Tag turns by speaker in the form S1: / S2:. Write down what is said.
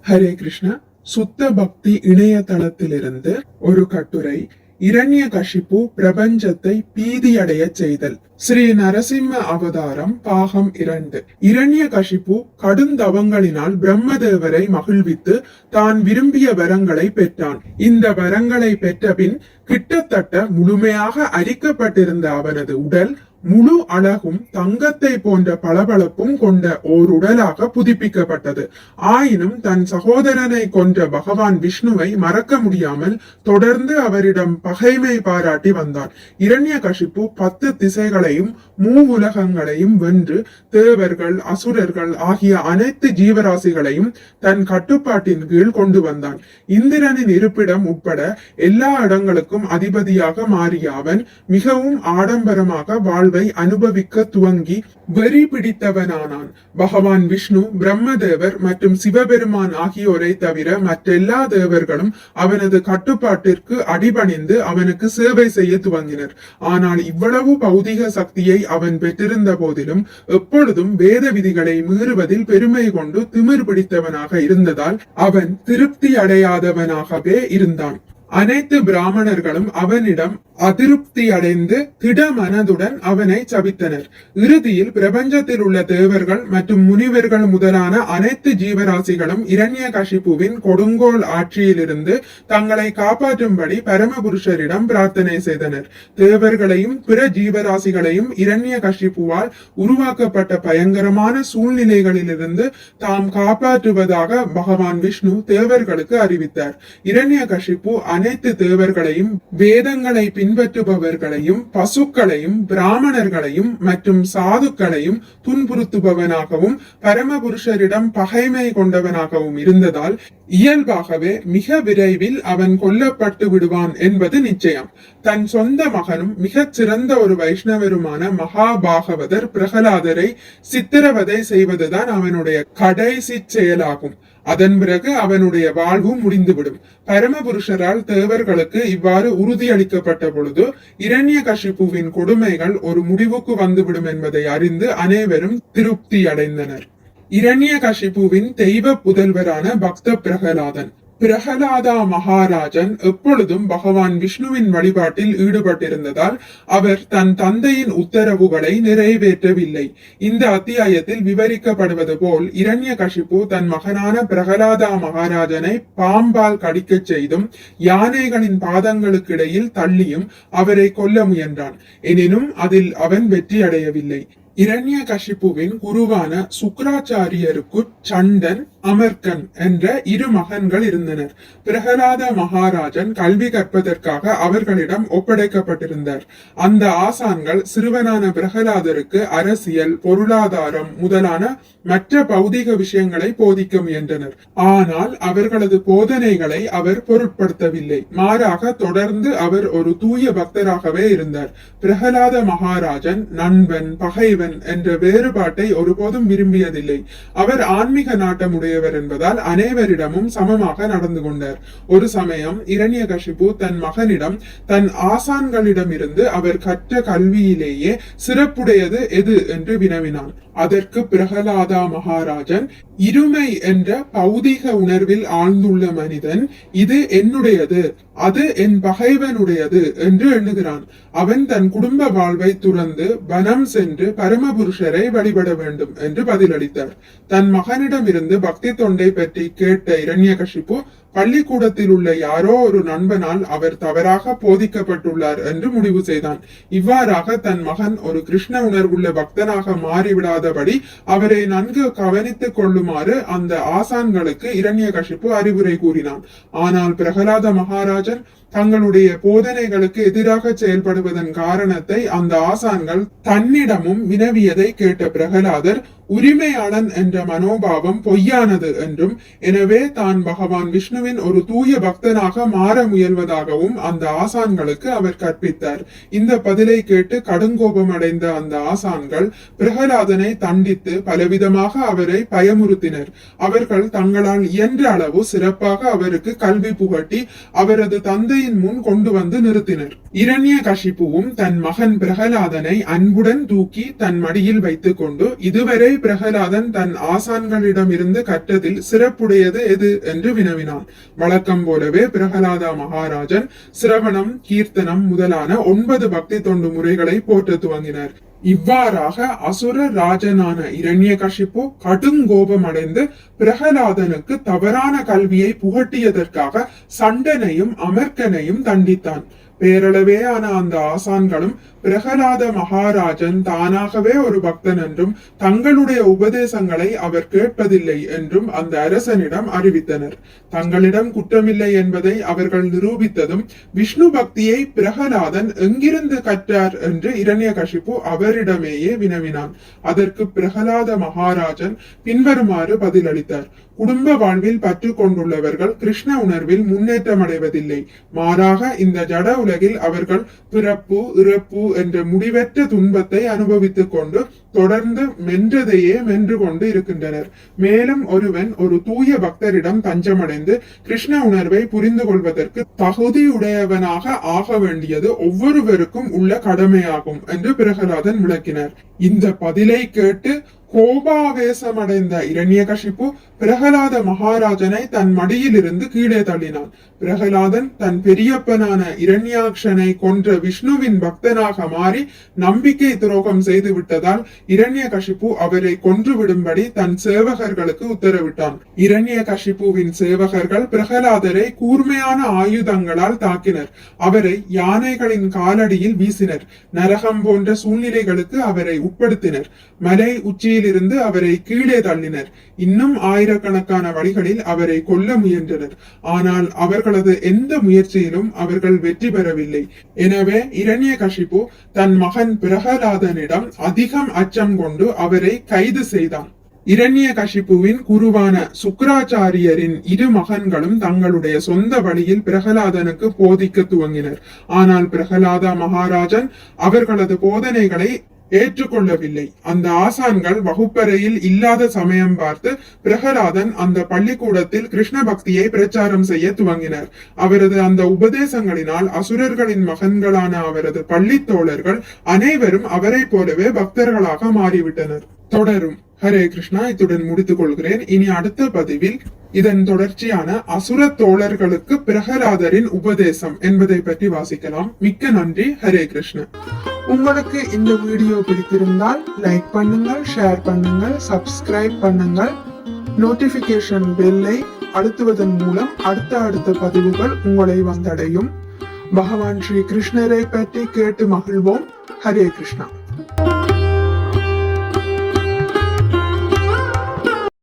S1: ஹரே கிருஷ்ணா. சுத்த பக்தி இணையதளத்திலிருந்து ஒரு கட்டுரை. இரண்யகசிபு பிரபஞ்சத்தை பீதியடைய செய்தல். ஸ்ரீ நரசிம்ம அவதாரம் பாகம் 2. இரண்யகசிபு கடுந்தவங்களினால் பிரம்மதேவரை மகிழ்வித்து தான் விரும்பிய வரங்களை பெற்றான். இந்த வரங்களை பெற்றபின் கிட்டத்தட்ட முழுமையாக அரிக்கப்பட்டிருந்த அவனது உடல் முழு அழகும் தங்கத்தை போன்ற பளபளப்பும் கொண்ட ஓர் உடலாக புதுப்பிக்கப்பட்டது. ஆயினும் தன் சகோதரனை கொன்ற பகவான் விஷ்ணுவை மறக்க முடியாமல் தொடர்ந்து அவரிடம் பகைமை பாராட்டி வந்தான். இரண்யகசிபு 10 திசைகளையும் மூவுலகங்களையும் வென்று தேவர்கள், அசுரர்கள் ஆகிய அனைத்து ஜீவராசிகளையும் தன் கட்டுப்பாட்டின் கீழ் கொண்டு வந்தான். இந்திரனின் இருப்பிடம் உட்பட எல்லா இடங்களுக்கும் அதிபதியாக மாறிய அவன் மிகவும் ஆடம்பரமாக வாழ்வை அனுபவிக்க துவங்கி வெறி பிடித்தவனானான். பகவான் விஷ்ணு, பிரம்மதேவர் மற்றும் சிவபெருமான் ஆகியோரை தவிர மற்றெல்லா தேவர்களும் அவனது கட்டுப்பாட்டிற்கு அடிபணிந்து அவனுக்கு சேவை செய்ய துவங்கினர். ஆனால் இவ்வளவு பௌதிக சக்தியை அவன் பெற்றிருந்த போதிலும் எப்பொழுதும் வேத விதிகளை மீறுவதில் பெருமை கொண்டு திமிர் பிடித்தவனாக இருந்ததால் அவன் திருப்தி அடையாதவனாகவே இருந்தான். அனைத்து பிராமணர்களும் அவனிடம் அதிருப்தி அடைந்து திட மனதுடன் அவனை சபித்தனர். இறுதியில் பிரபஞ்சத்தில் உள்ள தேவர்கள் மற்றும் முனிவர்கள் முதலான அனைத்து ஜீவராசிகளும் இரண்யகசிபுவின் கொடுங்கோல் ஆட்சியிலிருந்து தங்களை காப்பாற்றும்படி பரமபுருஷரிடம் பிரார்த்தனை செய்தனர். தேவர்களையும் பிற ஜீவராசிகளையும் இரண்யகசிபுவால் உருவாக்கப்பட்ட பயங்கரமான சூழ்நிலைகளிலிருந்து தாம் காப்பாற்றுவதாக பகவான் விஷ்ணு தேவர்களுக்கு அறிவித்தார். இரண்யகசிபு அனைத்து தேவர்களையும், வேதங்களை பின்பற்றுபவர்களையும், பசுக்களையும், பிராமணர்களையும் மற்றும் சாதுக்களையும் துன்புறுத்துபவனாகவும் பரமபுருஷரிடம் பகைமை கொண்டவனாகவும் இருந்ததால் இயல்பாகவே மிக விரைவில் அவன் கொல்லப்பட்டு விடுவான் என்பது நிச்சயம். தன் சொந்த மகனும் மிகச் சிறந்த ஒரு வைஷ்ணவருமான மகாபாகவதர் பிரகலாதரை சித்திரவதை செய்வதுதான் அவனுடைய கடைசி செயலாகும். அதன் பிறகு அவனுடைய வாழ்வும் முடிந்துவிடும். பரமபுருஷரால் தேவர்களுக்கு இவ்வாறு உறுதியளிக்கப்பட்ட பொழுது இரண்யகசிபுவின் கொடுமைகள் ஒரு முடிவுக்கு வந்துவிடும் என்பதை அறிந்து அனைவரும் திருப்தி அடைந்தனர். இரண்யகசிபுவின் தெய்வ புதல்வரான பக்த பிரகலாதன். பிரகலாதா மகாராஜன் எப்பொழுதும் பகவான் விஷ்ணுவின் வழிபாட்டில் ஈடுபட்டிருந்ததால் அவர் தன் தந்தையின் உத்தரவுகளை நிறைவேற்றவில்லை. இந்த அத்தியாயத்தில் விவரிக்கப்படுவது போல் இரண்யகசிபு தன் மகனான பிரகலாதா மகாராஜனை பாம்பால் கடிக்கச் செய்தும் யானைகளின் பாதங்களுக்கு இடையில் தள்ளியும் அவரை கொல்ல முயன்றான். எனினும் அதில் அவன் வெற்றி அடையவில்லை. இரண்யகசிபுவின் குருவான சுக்ராச்சாரியருக்கு சண்டன், அமர்கன் என்ற 2 மகன்கள் இருந்தனர். பிரகலாத மகாராஜன் கல்வி கற்பதற்காக அவர்களிடம் ஒப்படைக்கப்பட்டிருந்தார். அந்த ஆசான்கள் சிறுவனான பிரகலாதருக்கு அரசியல், பொருளாதாரம் முதலான மற்ற பௌதிக விஷயங்களை போதிக்க முயன்றனர். ஆனால் அவர்களது போதனைகளை அவர் பொருட்படுத்தவில்லை. மாறாக தொடர்ந்து அவர் ஒரு தூய பக்தராகவே இருந்தார். பிரகலாத மகாராஜன் நண்பன், பகைவன் என்ற வேறுபாட்டை ஒருபோதும் விரும்பியதில்லை. அவர் ஆன்மீக நாட்டமுடையவர் என்பதால் அனைவரிடமும் சமமாக நடந்து கொண்டார். ஒரு சமயம் இரண்யகசிபு தன் மகனிடம் தன் ஆசான்களிடமிருந்து அவர் கற்ற கல்வியிலேயே சிறப்புடையது எது என்று வினவினான். அதற்கு பிரகலாதா மகாராஜன், இருமை என்ற பௌதிக உணர்வில் ஆழ்ந்துள்ள மனிதன் இது என்னுடையது, அது என் பகைவனுடையது என்று எண்ணுகிறான். அவன் தன் குடும்ப வாழ்வை துறந்து வனம் சென்று பரமபுருஷரை வழிபட வேண்டும் என்று பதிலளித்தார். தன் மகனிடமிருந்து பக்தி தொண்டை பற்றி கேட்ட இரண்யகசிபு பள்ளிக்கூடத்தில் உள்ள யாரோ ஒரு நண்பனால் அவர் தவறாக போதிக்கப்பட்டுள்ளார் என்று முடிவு செய்தான். இவ்வாறாக தன் மகன் ஒரு கிருஷ்ண உணர்வுள்ள பக்தனாக மாறிவிடாதபடி அவரை நன்கு கவனித்துக் கொள்ளுமாறு அந்த ஆசான்களுக்கு இரண்யகசிபு அறிவுரை கூறினான். ஆனால் பிரகலாத மகாராஜன் தங்களுடைய போதனைகளுக்கு எதிராக செயல்படுவதன் காரணத்தை அந்த ஆசான்கள் தன்னிடமும் வினவியதை கேட்ட பிரகலாதர் உரிமையாளன் என்ற மனோபாவம் பொய்யானது என்றும், எனவே தான் பகவான் விஷ்ணுவின் ஒரு தூய பக்தனாக மாற முயல்வதாகவும் அந்த ஆசான்களுக்கு அவர் கற்பித்தார். இந்த பதிலை கேட்டு கடுங்கோபம் அடைந்த அந்த ஆசான்கள் பிரகலாதனை தண்டித்து பலவிதமாக அவரை பயமுறுத்தினர். அவர்கள் தங்களால் இயன்ற அளவு சிறப்பாக அவருக்கு கல்வி புகட்டி அவரது தந்தையின் முன் கொண்டு வந்து நிறுத்தினர். இரண்யகசிபுவும் தன் மகன் பிரகலாதனை அன்புடன் தூக்கி தன் மடியில் வைத்துக் கொண்டு, இதுவரை பிரகலாதன் தன் ஆசான்களிடம் இருந்து கற்றதில் சிறப்புடையது எது என்று வினவினான். வழக்கம் போலவே பிரகலாத மகாராஜன் சிரவணம், கீர்த்தனம் முதலான 9 பக்தி தொண்டு முறைகளை போற்ற துவங்கினார். இவ்வாறாக அசுர ராஜனான இரண்யகசிப்பு கடுங்கோபம் அடைந்து பிரகலாதனுக்கு தவறான கல்வியை புகட்டியதற்காக சண்டனையும் அமர்க்கனையும் தண்டித்தான். பேரளவேயான அந்த ஆசான்களும் பிரகலாத மகாராஜன் தானாகவே ஒரு பக்தன் என்றும் தங்களுடைய உபதேசங்களை அவர் கேட்பதில்லை என்றும் அந்த அரசனிடம் அறிவித்தனர். தங்களிடம் குற்றமில்லை என்பதை அவர்கள் நிரூபித்ததும் விஷ்ணு பக்தியை பிரகலாதன் எங்கிருந்து கற்றார் என்று இரண்யகசிப்பு அவரிடமேயே வினவினான். அதற்கு பிரகலாத மகாராஜன் பின்வருமாறு பதிலளித்தார். குடும்ப வாழ்வில் பற்று கொண்டுள்ளவர்கள் கிருஷ்ண உணர்வில் முன்னேற்றம் அடைவதில்லை. மாறாக இந்த ஜட உலகில் அவர்கள் பிறப்பு, இறப்பு என்ற முடிவற்ற துன்பத்தை அனுபவித்துக் கொண்டு தொடர்ந்து மென்றதையே மென்று கொண்டு இருக்கின்றனர். மேலும் ஒருவன் ஒரு தூய பக்தரிடம் தஞ்சமடைந்து கிருஷ்ண உணர்வை புரிந்து கொள்வதற்கு தகுதியுடையவனாக ஆக வேண்டியது ஒவ்வொருவருக்கும் உள்ள கடமையாகும் என்று பிரகலாதன் விளக்கினார். இந்த பதிலை கேட்டு கோபாவேசமடைந்த இரண்யகசிப்பு பிரகலாத மகாராஜனை தன் மடியில் இருந்து கீழே தள்ளினான். பிரகலாதன் தன் பெரியப்பனான இரண்யாக்ஷனை கொன்ற விஷ்ணுவின் பக்தனாக மாறி நம்பிக்கை துரோகம் செய்து விட்டதால் இரண்யகசிப்பு அவரை கொன்றுவிடும்படி தன் சேவகர்களுக்கு உத்தரவிட்டான். இரண்யகசிப்புவின் சேவகர்கள் பிரகலாதரை கூர்மையான ஆயுதங்களால் தாக்கினர். அவரை யானைகளின் காலடியில் வீசினர். நரகம் போன்ற சூழ்நிலைகளுக்கு அவரை உட்படுத்தினர். மலை உச்சியில் இருந்து அவரை கீழே தள்ளினர். இன்னும் ஆயிரக்கணக்கான வழிகளில் அவரை கொல்ல முயன்றனர். ஆனால் அவர்களது எந்த முயற்சியிலும் அவர்கள் வெற்றி பெறவில்லை. எனவே இரண்யகசிப்பு தன் மகன் பிரகலாதனிடம் அதிகம் அச்சம் கொண்டு அவரை கைது செய்தான். இரண்யகசிப்புவின் குருவான சுக்ராச்சாரியரின் 2 மகன்களும் தங்களுடைய சொந்த வழியில் பிரகலாதனுக்கு போதிக்க துவங்கினர். ஆனால் பிரகலாத மகாராஜன் அவர்களது போதனைகளை ஏற்றுக்கொள்ளவில்லை. அந்த ஆசான்கள் வகுப்பறையில் இல்லாத சமயம் பார்த்து பிரகலாதன் அந்த பள்ளிக்கூடத்தில் கிருஷ்ண பக்தியை பிரச்சாரம் செய்ய துவங்கினர். அவரது அந்த உபதேசங்களினால் அசுரர்களின் மகன்களான அவரது பள்ளி தோழர்கள் அனைவரும் அவரை போலவே பக்தர்களாக மாறிவிட்டனர். தொடரும். ஹரே கிருஷ்ணா. இத்துடன் முடித்துக் கொள்கிறேன். இனி அடுத்த பதிவில் இதன் தொடர்ச்சியான அசுர தோழர்களுக்கு பிரகலாதரின் உபதேசம் என்பதை பற்றி வாசிக்கலாம். மிக்க நன்றி. ஹரே கிருஷ்ணா. உங்களுக்கு இந்த வீடியோ பிடித்திருந்தால் லைக் பண்ணுங்கள், ஷேர் பண்ணுங்கள், சப்ஸ்கிரைப் பண்ணுங்கள். நோட்டிபிகேஷன் பெல்லை அழுத்துவதன் மூலம் அடுத்த பதிவுகள் உங்களை வந்தடையும். பகவான் ஸ்ரீ கிருஷ்ணரை பற்றி கேட்டு மகிழ்வோம். ஹரே கிருஷ்ணா.